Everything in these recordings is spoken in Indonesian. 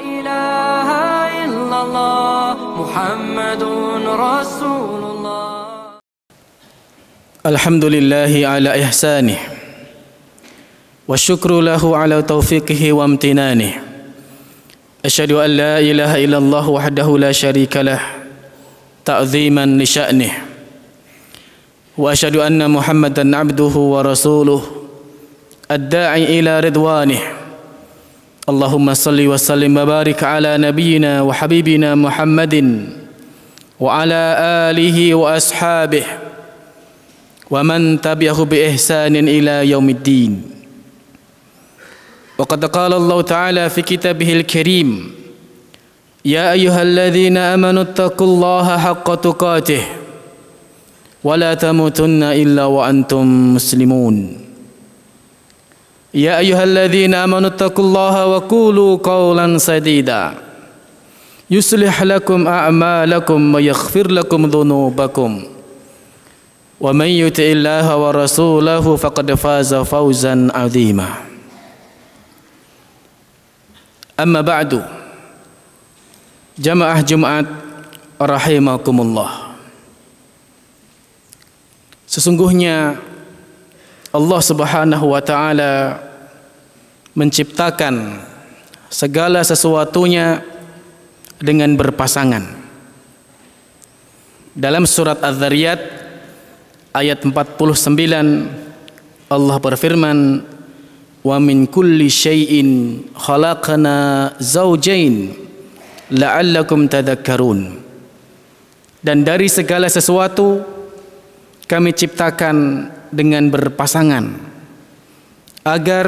إله إلا الله محمد رسول الله. الحمد لله على إحسانه والشكر له على توفيقه وامتنانه. أشهد أن لا إله إلا الله وحده لا شريك له تعظيما لشأنه، وأشهد أن محمدا عبده ورسوله الداعي إلى رضوانه. اللهم صل وسلم وبارك على نبينا وحبيبنا محمد وعلى آله وأصحابه ومن تبعه بإحسان إلى يوم الدين. وقد قال الله تعالى في كتابه الكريم: يا أيها الذين آمنوا اتقوا الله حق تقاته ولا تموتن إلا وأنتم مسلمون. يا أيها الذين آمنوا اتقوا الله وقولوا قولا سديدا يصلح لكم أعمالكم ويغفر لكم ذنوبكم ومن يطع الله ورسوله فقد فاز فوزا عظيما. أما بعد، jamaah Jumat rahimakumullah. Sesungguhnya Allah Subhanahu wa taala menciptakan segala sesuatunya dengan berpasangan. Dalam surat Az-Zariyat ayat 49 Allah berfirman: wa min kulli syai'in khalaqna zawjain la'allakum tadhakkarun. Dan dari segala sesuatu kami ciptakan dengan berpasangan agar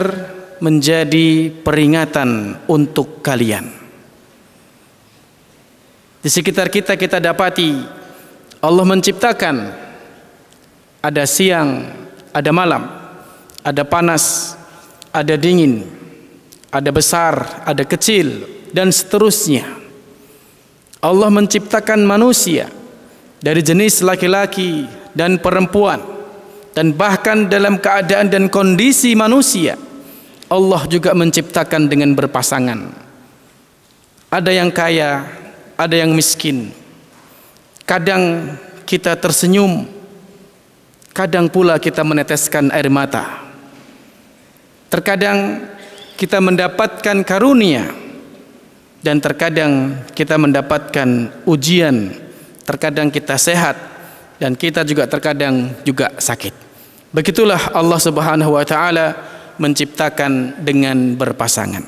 menjadi peringatan untuk kalian. Di sekitar kita dapati Allah menciptakan ada siang, ada malam, ada panas, ada dingin, ada besar, ada kecil, dan seterusnya. Allah menciptakan manusia dari jenis laki-laki dan perempuan, dan bahkan dalam keadaan dan kondisi manusia Allah juga menciptakan dengan berpasangan. Ada yang kaya, ada yang miskin. Kadang kita tersenyum, kadang pula kita meneteskan air mata. Terkadang kita mendapatkan karunia dan terkadang kita mendapatkan ujian. Terkadang kita sehat dan kita juga terkadang juga sakit. Begitulah Allah Subhanahu wa taala menciptakan dengan berpasangan.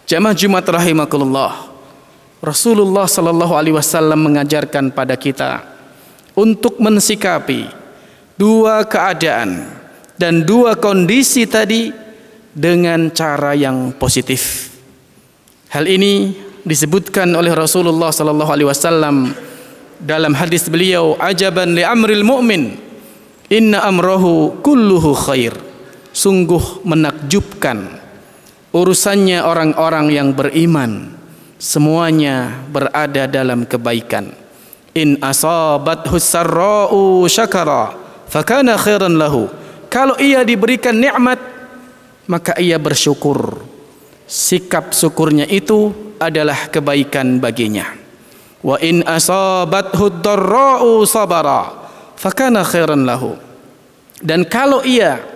Jamaah Jumat rahimakumullah. Rasulullah sallallahu alaihi wasallam mengajarkan pada kita untuk mensikapi dua keadaan dan dua kondisi tadi dengan cara yang positif. Hal ini disebutkan oleh Rasulullah sallallahu alaihi wasallam dalam hadis beliau, ajaban li amril mu'min inna amrahu kulluhu khair. Sungguh menakjubkan urusannya orang-orang yang beriman, semuanya berada dalam kebaikan. In asabathu sarra'u syakara fakana khairan lahu. Kalau ia diberikan nikmat maka ia bersyukur. Sikap syukurnya itu adalah kebaikan baginya. Wa in asabathu dharra'u sabara fakana khairan lahu. Dan kalau ia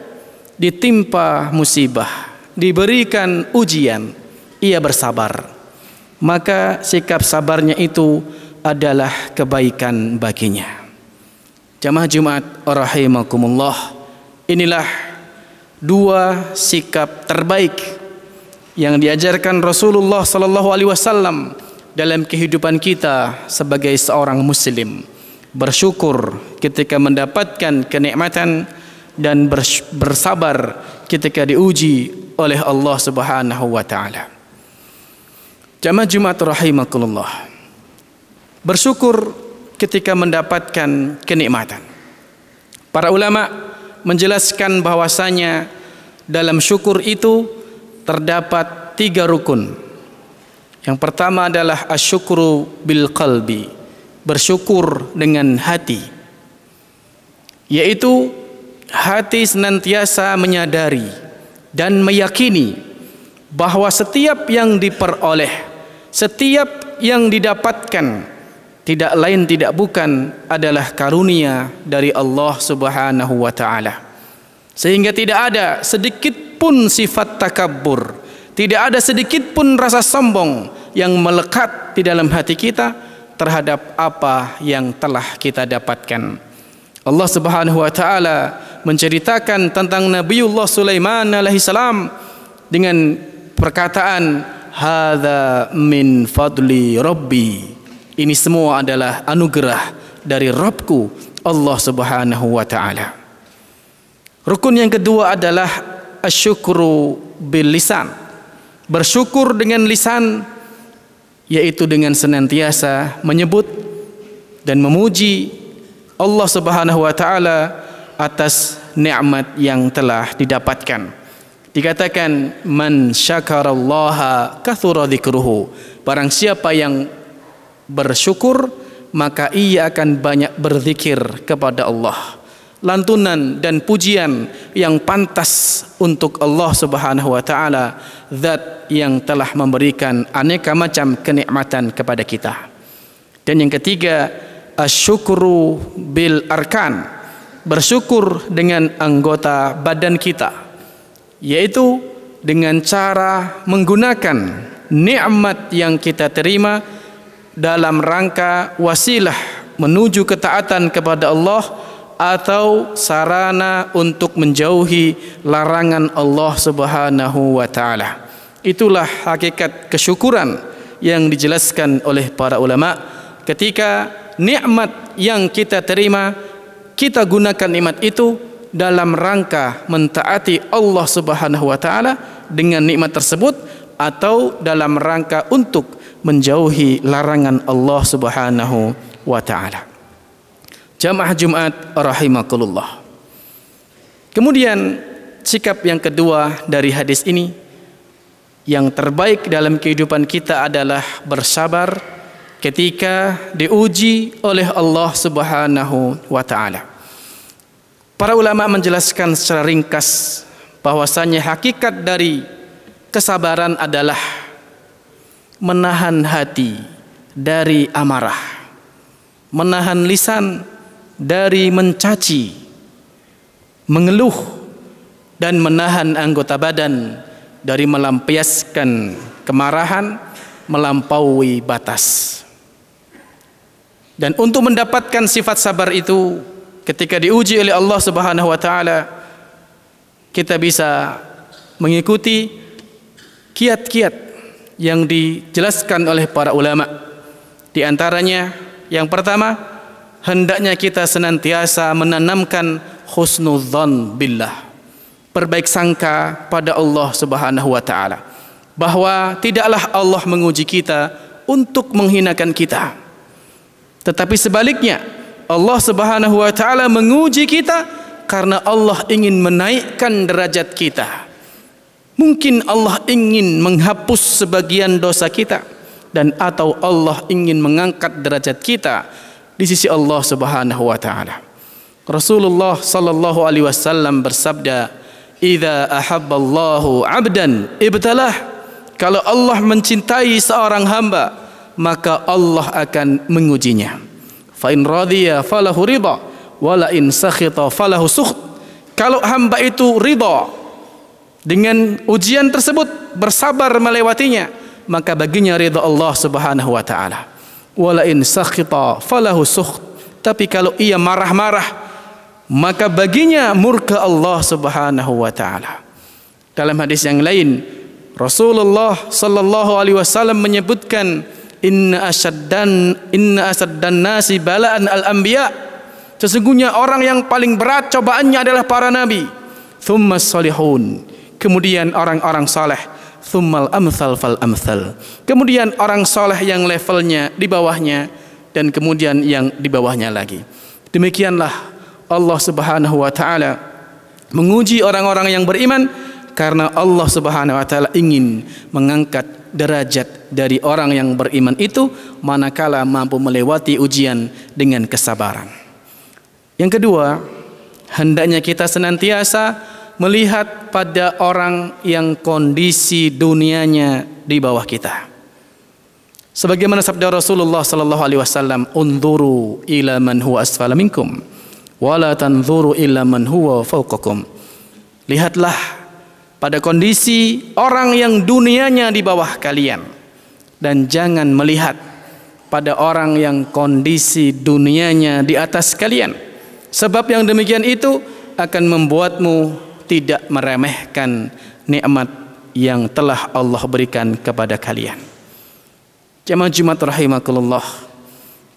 ditimpa musibah, diberikan ujian, ia bersabar, maka sikap sabarnya itu adalah kebaikan baginya. Jamaah Jumat rahimakumullah, inilah dua sikap terbaik yang diajarkan Rasulullah sallallahu alaihi wasallam dalam kehidupan kita sebagai seorang muslim. Bersyukur ketika mendapatkan kenikmatan dan bersabar ketika diuji oleh Allah Subhanahu wa taala. Jamaah Jumat rahimakumullah. Bersyukur ketika mendapatkan kenikmatan. Para ulama menjelaskan bahwasanya dalam syukur itu terdapat 3 rukun. Yang pertama adalah asyukru bil qalbi, bersyukur dengan hati, yaitu hati senantiasa menyadari dan meyakini bahwa setiap yang diperoleh Setiap yang didapatkan tidak lain tidak bukan adalah karunia dari Allah Subhanahu wa taala. Sehingga tidak ada sedikit pun sifat takabbur, tidak ada sedikit pun rasa sombong yang melekat di dalam hati kita terhadap apa yang telah kita dapatkan. Allah Subhanahu wa taala menceritakan tentang Nabiullah Sulaiman alaihi salam dengan perkataan hadza min fadli rabbi. Ini semua adalah anugerah dari Rabbku Allah Subhanahu wa taala. Rukun yang kedua adalah asyukru bil lisan. Bersyukur dengan lisan, yaitu dengan senantiasa menyebut dan memuji Allah Subhanahu wa taala atas nikmat yang telah didapatkan. Dikatakan man syakarallaha katsura dzikruhu. Barang siapa yang bersyukur, maka ia akan banyak berzikir kepada Allah. Lantunan dan pujian yang pantas untuk Allah Subhanahu wa taala, zat yang telah memberikan aneka macam kenikmatan kepada kita. Dan yang ketiga, asyukru bil arkan. Bersyukur dengan anggota badan kita, yaitu dengan cara menggunakan nikmat yang kita terima dalam rangka wasilah menuju ketaatan kepada Allah atau sarana untuk menjauhi larangan Allah Subhanahu wa taala. Itulah hakikat kesyukuran yang dijelaskan oleh para ulama. Ketika nikmat yang kita terima, kita gunakan nikmat itu dalam rangka mentaati Allah Subhanahu wa taala dengan nikmat tersebut atau dalam rangka untuk menjauhi larangan Allah Subhanahu wa taala. Jamaah Jumat rahimakumullah. Kemudian sikap yang kedua dari hadis ini, yang terbaik dalam kehidupan kita adalah bersabar ketika diuji oleh Allah Subhanahu wa taala. Para ulama menjelaskan secara ringkas bahwasanya hakikat dari kesabaran adalah menahan hati dari amarah, menahan lisan dari mencaci, mengeluh, dan menahan anggota badan dari melampiaskan kemarahan melampaui batas. Dan untuk mendapatkan sifat sabar itu, ketika diuji oleh Allah Subhanahu wa taala, kita bisa mengikuti kiat-kiat yang dijelaskan oleh para ulama. Di antaranya, yang pertama, hendaknya kita senantiasa menanamkan husnudzan billah, berbaik sangka pada Allah Subhanahu wa taala, bahwa tidaklah Allah menguji kita untuk menghinakan kita, tetapi sebaliknya Allah Subhanahu wa taala menguji kita karena Allah ingin menaikkan derajat kita. Mungkin Allah ingin menghapus sebagian dosa kita, dan atau Allah ingin mengangkat derajat kita di sisi Allah Subhanahu wa taala. Rasulullah sallallahu alaihi wasallam bersabda, "Idza ahabballahu 'abdan ibtalah." Kalau Allah mencintai seorang hamba, maka Allah akan mengujinya. Fa in radiya falahu ridha wa la in sakhita falahu sukht. Kalau hamba itu ridha dengan ujian tersebut, bersabar melewatinya, maka baginya ridha Allah Subhanahu wa taala. Wa la in sakhita falahu sukht. Tapi kalau ia marah-marah, maka baginya murka Allah Subhanahu wa taala. Dalam hadis yang lain, Rasulullah sallallahu alaihi wasallam menyebutkan, inna asaddan nasi bala'an al-anbiya. Sesungguhnya orang yang paling berat cobaannya adalah para nabi. Thumma salihun. Kemudian orang-orang saleh. Thummal amthal fal amthal. Kemudian orang saleh yang levelnya di bawahnya, dan kemudian yang di bawahnya lagi. Demikianlah Allah Subhanahu wa taala menguji orang-orang yang beriman, karena Allah Subhanahu wa taala ingin mengangkat derajat dari orang yang beriman itu manakala mampu melewati ujian dengan kesabaran. Yang kedua, hendaknya kita senantiasa melihat pada orang yang kondisi dunianya di bawah kita. Sebagaimana sabda Rasulullah sallallahu alaihi wasallam, "Unzuru ila man huwa asfala minkum wa la tanzuru ila man huwa fawqakum." Lihatlah pada kondisi orang yang dunianya di bawah kalian, dan jangan melihat pada orang yang kondisi dunianya di atas kalian. Sebab yang demikian itu akan membuatmu tidak meremehkan nikmat yang telah Allah berikan kepada kalian. Jamaah Jumat rahimakumullah,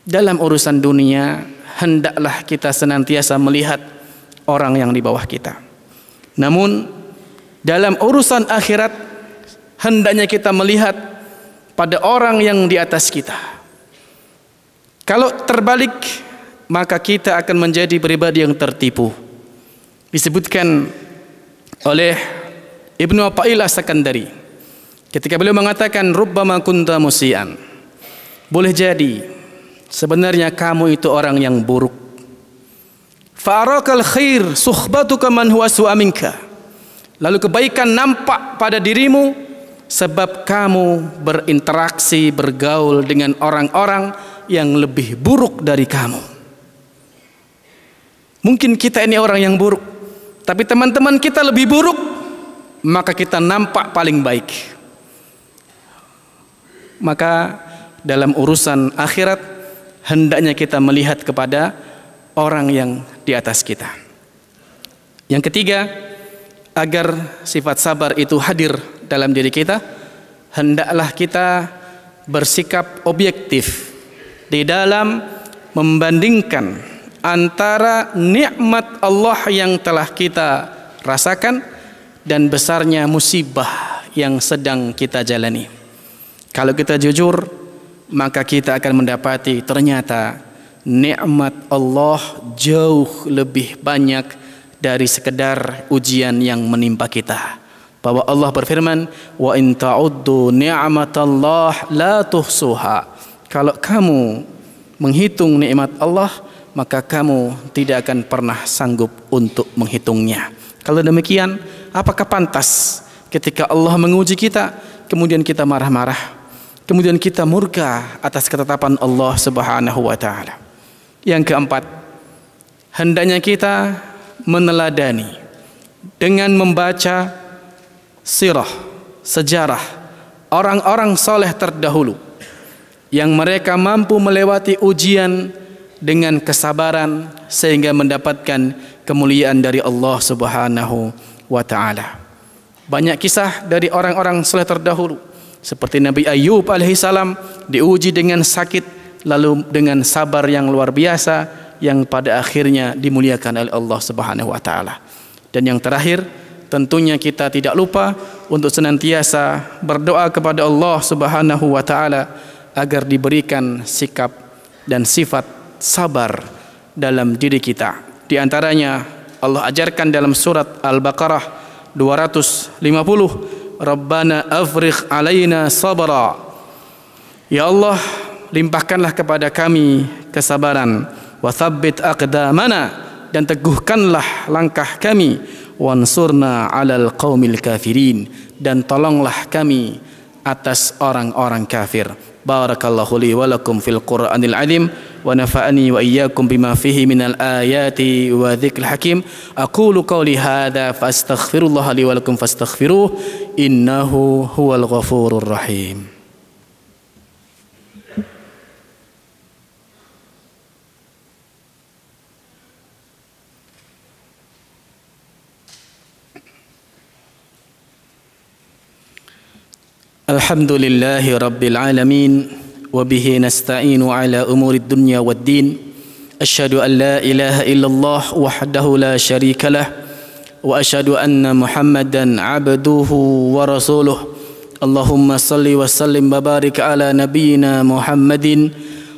dalam urusan dunia hendaklah kita senantiasa melihat orang yang di bawah kita. Namun dalam urusan akhirat hendaknya kita melihat pada orang yang di atas kita. Kalau terbalik, maka kita akan menjadi pribadi yang tertipu. Disebutkan oleh Ibnu Athaillah As-Sakandari ketika beliau mengatakan, "Rubbama kunta musian." Boleh jadi sebenarnya kamu itu orang yang buruk. Fa'arakal khair suhbatuka man huwa su'a minka. Lalu kebaikan nampak pada dirimu sebab kamu berinteraksi, bergaul dengan orang-orang yang lebih buruk dari kamu. Mungkin kita ini orang yang buruk, tapi teman-teman kita lebih buruk, maka kita nampak paling baik. Maka dalam urusan akhirat hendaknya kita melihat kepada orang yang di atas kita. Yang ketiga, agar sifat sabar itu hadir dalam diri kita, hendaklah kita bersikap objektif di dalam membandingkan antara nikmat Allah yang telah kita rasakan dan besarnya musibah yang sedang kita jalani. Kalau kita jujur, maka kita akan mendapati ternyata nikmat Allah jauh lebih banyak dari sekedar ujian yang menimpa kita. Bahwa Allah berfirman, "Wa in ta'uddu ni'matallah la tuhsuha." Kalau kamu menghitung nikmat Allah, maka kamu tidak akan pernah sanggup untuk menghitungnya. Kalau demikian, apakah pantas ketika Allah menguji kita, kemudian kita marah-marah, kemudian kita murka atas ketetapan Allah Subhanahu wa taala? Yang keempat, hendaknya kita meneladani dengan membaca sirah, sejarah orang-orang soleh terdahulu yang mereka mampu melewati ujian dengan kesabaran sehingga mendapatkan kemuliaan dari Allah Subhanahu wa taala. Banyak kisah dari orang-orang soleh terdahulu, seperti Nabi Ayub alaihissalam diuji dengan sakit, lalu dengan sabar yang luar biasa yang pada akhirnya dimuliakan oleh Allah Subhanahu wa taala. Dan yang terakhir, tentunya kita tidak lupa untuk senantiasa berdoa kepada Allah Subhanahu wa taala agar diberikan sikap dan sifat sabar dalam diri kita. Di antaranya Allah ajarkan dalam surat Al-Baqarah 250, "Rabbana afrigh alaina sabra." Ya Allah, limpahkanlah kepada kami kesabaran, wa tsabbit aqdamana, dan teguhkanlah langkah kami, wansurna 'alal qaumil kafirin, dan tolonglah kami atas orang-orang kafir. Barakallahu li wa lakum fil Qur'anil azim wa nafa'ani wa iyyakum bima fihi minal ayati wa dzikril hakim. Aqulu qawli hadza fastaghfirullah li wa lakum fastaghfiruh innahu huwal ghafurur rahim. Alhamdulillahi rabbil alamin wa bihi nasta'inu ala umurid dunya waddin. Asyhadu an la ilaha illallah wahdahu la syarika lah wa asyhadu anna Muhammadan abduhu wa rasuluh. Allahumma salli wa sallim wa barik ala nabiyyina Muhammadin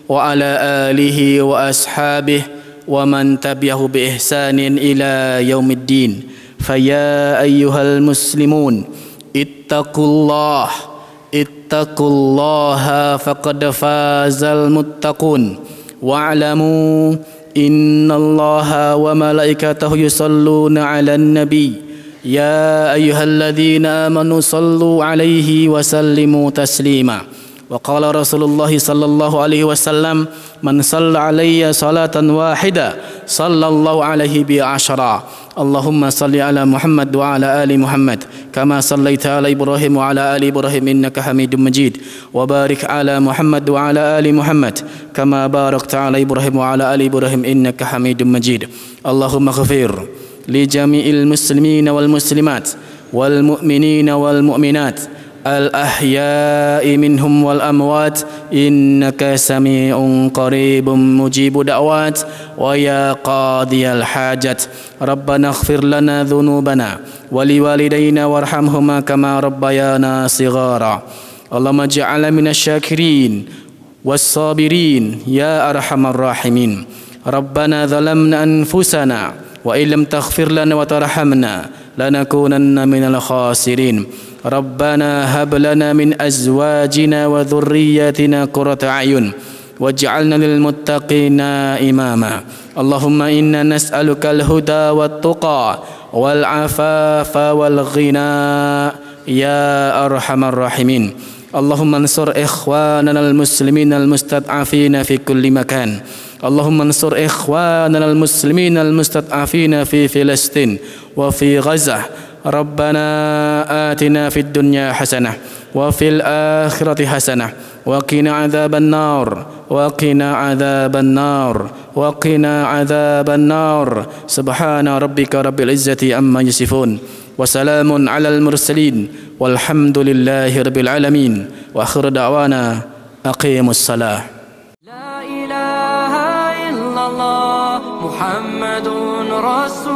wa ala alihi wa ashabihi wa man tabi'ahu bi ihsanin ila yaumiddin. Faya ayyuhal muslimun ittaqullah ittaqullaha faqad fazal muttaqun wa'lamu innallaha wa malaikatahu yusalluna 'alan nabi ya ayyuhalladzina amanu sallu 'alaihi wa sallimu taslima. وقال رسول الله صلى الله عليه وسلم من صلى علي صلاة واحدة صلى الله عليه بعشرة اللهم صل على محمد وعلى آل محمد كما صليت على إبراهيم وعلى آل إبراهيم إنك حميد مجيد وبارك على محمد وعلى آل محمد كما باركت على إبراهيم وعلى آل إبراهيم إنك حميد مجيد اللهم اغفر لجميع المسلمين والمسلمات والمؤمنين والمؤمنات الأحياء منهم والأموات إنك سميع قريب مجيب دعوات ويا قاضي الحاجات ربنا اغفر لنا ذنوبنا ولوالدينا وارحمهما كما ربيانا صغارا اللهم اجعلنا من الشاكرين والصابرين يا أرحم الراحمين ربنا ظلمنا أنفسنا وإن لم تغفر لنا وترحمنا لنكونن من الخاسرين ربنا هب لنا من أزواجنا وذرياتنا قرة أعين واجعلنا للمتقين إماما اللهم إنا نسألك الهدى والتقى والعفاف والغنى يا أرحم الراحمين اللهم انصر إخواننا المسلمين المستضعفين في كل مكان اللهم انصر إخواننا المسلمين المستضعفين في فلسطين وفي غزة ربنا آتنا في الدنيا حسنة وفي الآخرة حسنة وقنا عذاب النار وقنا عذاب النار وقنا عذاب النار سبحان ربك رب العزة عما يصفون وسلام على المرسلين والحمد لله رب العالمين وآخر دعوانا أقيموا الصلاة لا إله إلا الله محمد رسول